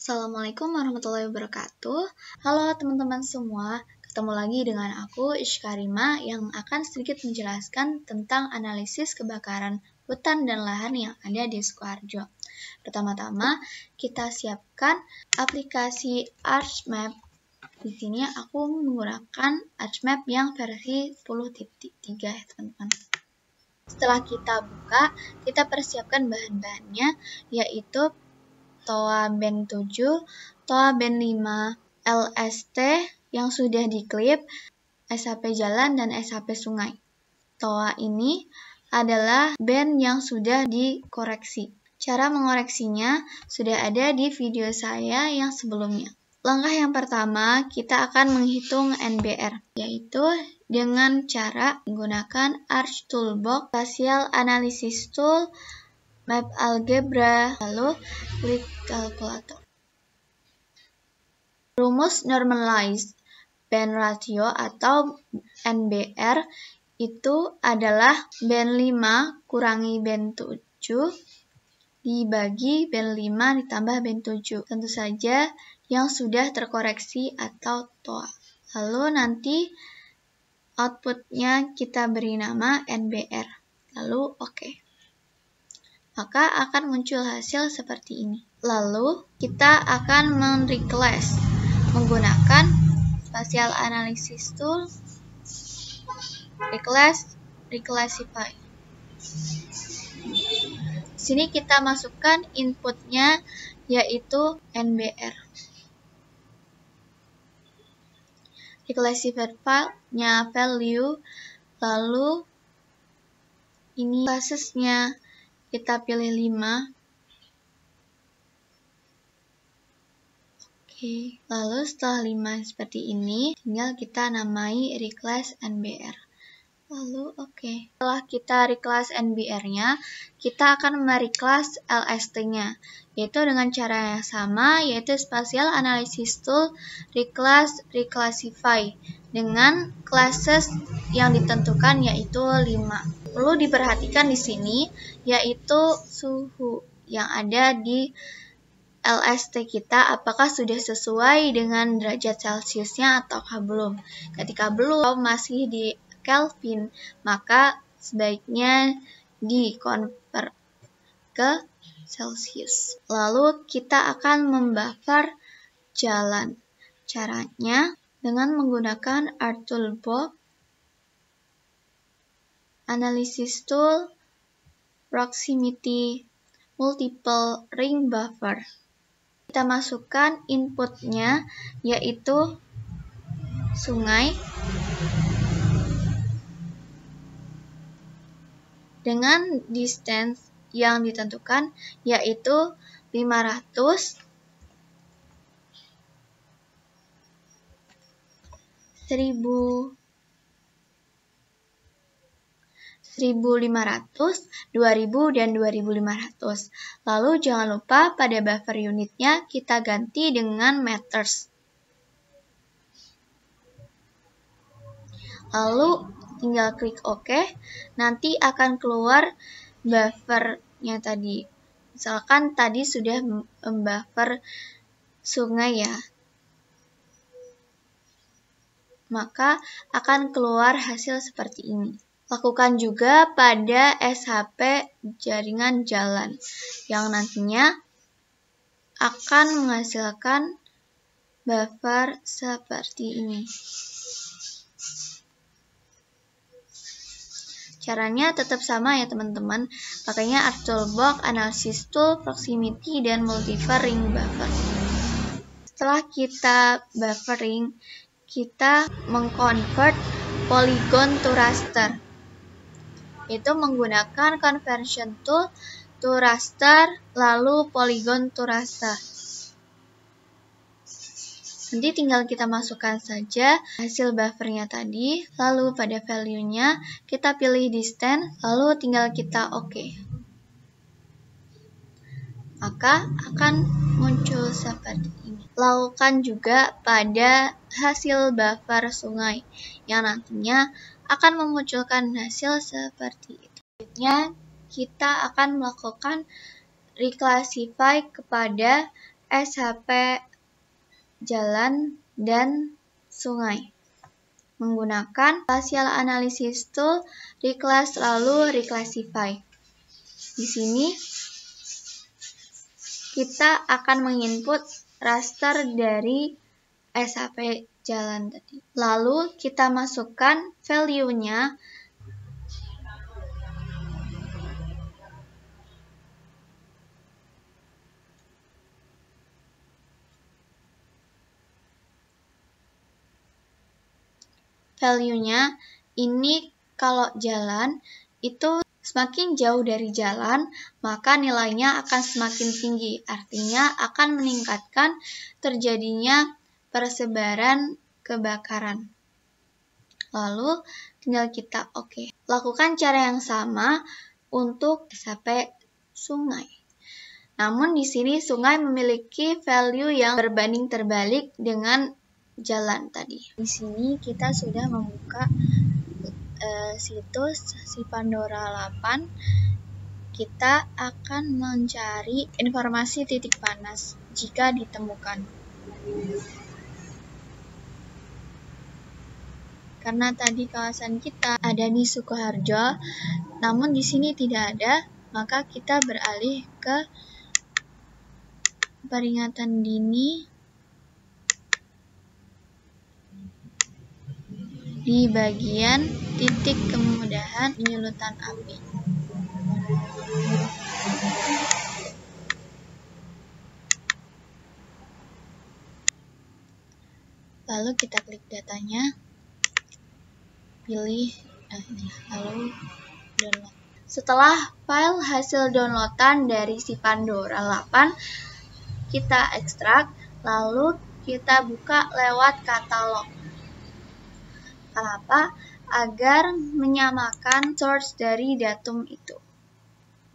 Assalamualaikum warahmatullahi wabarakatuh. Halo teman-teman semua, ketemu lagi dengan aku Ishkarima yang akan sedikit menjelaskan tentang analisis kebakaran hutan dan lahan yang ada di Sukoharjo. Pertama-tama, kita siapkan aplikasi ArchMap. Di sini aku menggunakan ArchMap yang versi 10.3 ya teman-teman. Setelah kita buka, kita persiapkan bahan-bahannya, yaitu TOA band 7, TOA band 5, LST yang sudah diklip, SHP jalan, dan SHP sungai. TOA ini adalah band yang sudah dikoreksi. Cara mengoreksinya sudah ada di video saya yang sebelumnya. Langkah yang pertama, kita akan menghitung NBR, yaitu dengan cara menggunakan Arch Toolbox, Spatial Analysis Tool, Map Algebra, lalu klik kalkulator. Rumus normalized band ratio atau NBR itu adalah band 5 kurangi band 7 dibagi band 5 ditambah band 7. Tentu saja yang sudah terkoreksi atau TOA. Lalu nanti outputnya kita beri nama NBR. Lalu oke. Maka akan muncul hasil seperti ini. Lalu kita akan men-reclass menggunakan Spatial Analysis Tool, Reclassify. Di sini kita masukkan inputnya yaitu NBR. Reclassify file-nya value, lalu ini classesnya kita pilih 5. Oke, lalu setelah 5 seperti ini, tinggal kita namai reclass NBR. Lalu oke. Setelah kita reclass NBR-nya, kita akan mereclass LST-nya, yaitu dengan cara yang sama, yaitu Spatial Analysis Tool, Reclassify, dengan classes yang ditentukan yaitu 5. Perlu diperhatikan di sini, yaitu suhu yang ada di LST kita apakah sudah sesuai dengan derajat Celciusnya ataukah belum. Ketika belum, masih di Kelvin, maka sebaiknya di-convert ke Celsius. Lalu kita akan membuffer jalan. Caranya dengan menggunakan Arch Toolbox, Analysis Tool, Proximity, Multiple Ring Buffer. Kita masukkan inputnya yaitu sungai dengan distance yang ditentukan yaitu 500, 1000, 1500, 2000, dan 2500. Lalu jangan lupa pada buffer unitnya kita ganti dengan meters. Lalu tinggal klik OK. Nanti akan keluar buffernya tadi. Misalkan tadi sudah membuffer sungai ya. Maka akan keluar hasil seperti ini. Lakukan juga pada SHP jaringan jalan yang nantinya akan menghasilkan buffer seperti ini. Caranya tetap sama ya teman-teman, pakainya Arch Toolbox, Analysis Tool, Proximity, dan Multiple Ring Buffer. Setelah kita buffering, kita mengconvert polygon to raster. Itu menggunakan conversion tool to raster, lalu polygon to raster. Nanti tinggal kita masukkan saja hasil buffernya tadi, lalu pada value-nya kita pilih distance, lalu tinggal kita OK. Maka akan muncul seperti ini. Lakukan juga pada hasil buffer sungai, yang nantinya akan memunculkan hasil seperti itu. Selanjutnya, kita akan melakukan reclassify kepada SHP jalan dan sungai. Menggunakan Spatial Analysis Tool, reclass lalu reclassify. Di sini kita akan menginput raster dari SHP jalan tadi. Lalu kita masukkan value-nya. Value-nya ini kalau jalan itu semakin jauh dari jalan, maka nilainya akan semakin tinggi. Artinya akan meningkatkan terjadinya persebaran kebakaran. Lalu tinggal kita oke. Lakukan cara yang sama untuk SHP sungai. Namun di sini sungai memiliki value yang berbanding terbalik dengan jalan tadi. Di sini kita sudah membuka situs Sipandora 8. Kita akan mencari informasi titik panas jika ditemukan. Karena tadi kawasan kita ada di Sukoharjo, namun di sini tidak ada, maka kita beralih ke peringatan dini di bagian titik kemudahan penyulutan api. Lalu kita klik datanya, pilih ini, lalu download. Setelah file hasil downloadan dari Sipandora 8 kita ekstrak, lalu kita buka lewat katalog. Kenapa? Agar menyamakan source dari datum itu.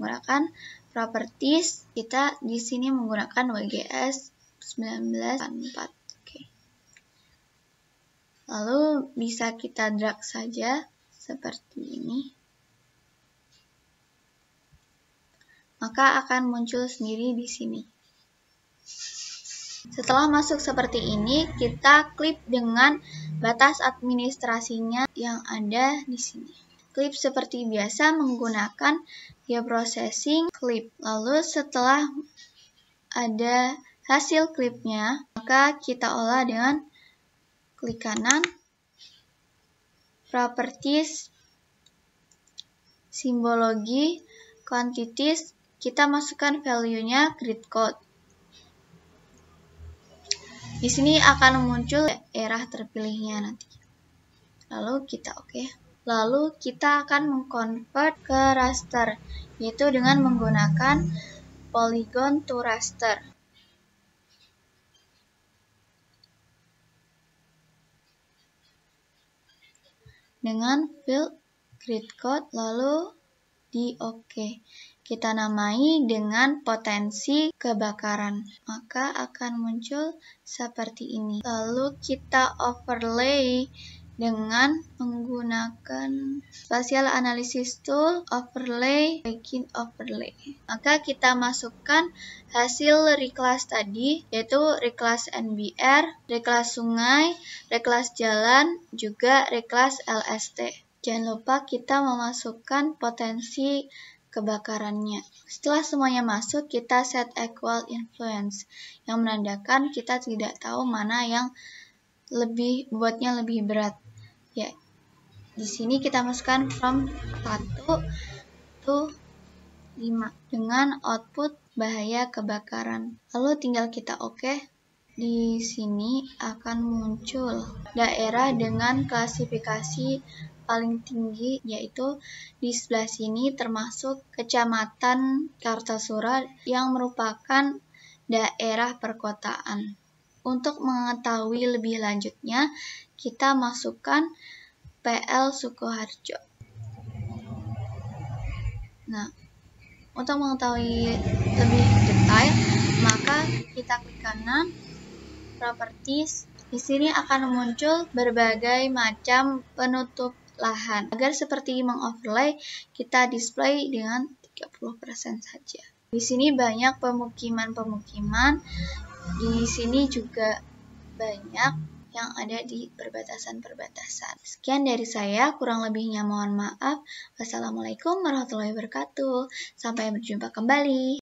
Menggunakan properties, kita di sini menggunakan WGS 1984. Oke. Lalu bisa kita drag saja seperti ini. Maka akan muncul sendiri di sini. Setelah masuk seperti ini, kita klik dengan batas administrasinya yang ada di sini. Klip seperti biasa menggunakan geoprocessing klip. Lalu setelah ada hasil klipnya, maka kita olah dengan klik kanan, properties, simbologi, quantities, kita masukkan value-nya grid code. Di sini akan muncul daerah terpilihnya nanti. Lalu kita oke. Lalu kita akan mengconvert ke raster, yaitu dengan menggunakan polygon to raster. Dengan field grid code, lalu di oke. Kita namai dengan potensi kebakaran, maka akan muncul seperti ini. Lalu kita overlay dengan menggunakan Spatial Analysis Tool, overlay, bikin overlay. Maka kita masukkan hasil reclass tadi, yaitu reclass NBR, reclass sungai, reclass jalan, juga reclass LST. Jangan lupa kita memasukkan potensi kebakarannya. Setelah semuanya masuk, kita set equal influence, yang menandakan kita tidak tahu mana yang buatnya lebih berat. Ya, di sini kita masukkan from 1 to 5 dengan output bahaya kebakaran. Lalu tinggal kita oke. Di sini akan muncul daerah dengan klasifikasi paling tinggi, yaitu di sebelah sini termasuk Kecamatan Kartasura yang merupakan daerah perkotaan. Untuk mengetahui lebih lanjutnya, kita masukkan PL Sukoharjo. Nah, untuk mengetahui lebih detail, maka kita klik kanan, properties. Di sini akan muncul berbagai macam penutup lahan. Agar seperti mengoverlay, kita display dengan 30% saja. Di sini banyak pemukiman-pemukiman Di sini juga banyak yang ada di perbatasan-perbatasan. Sekian dari saya, kurang lebihnya mohon maaf. Wassalamualaikum warahmatullahi wabarakatuh. Sampai berjumpa kembali.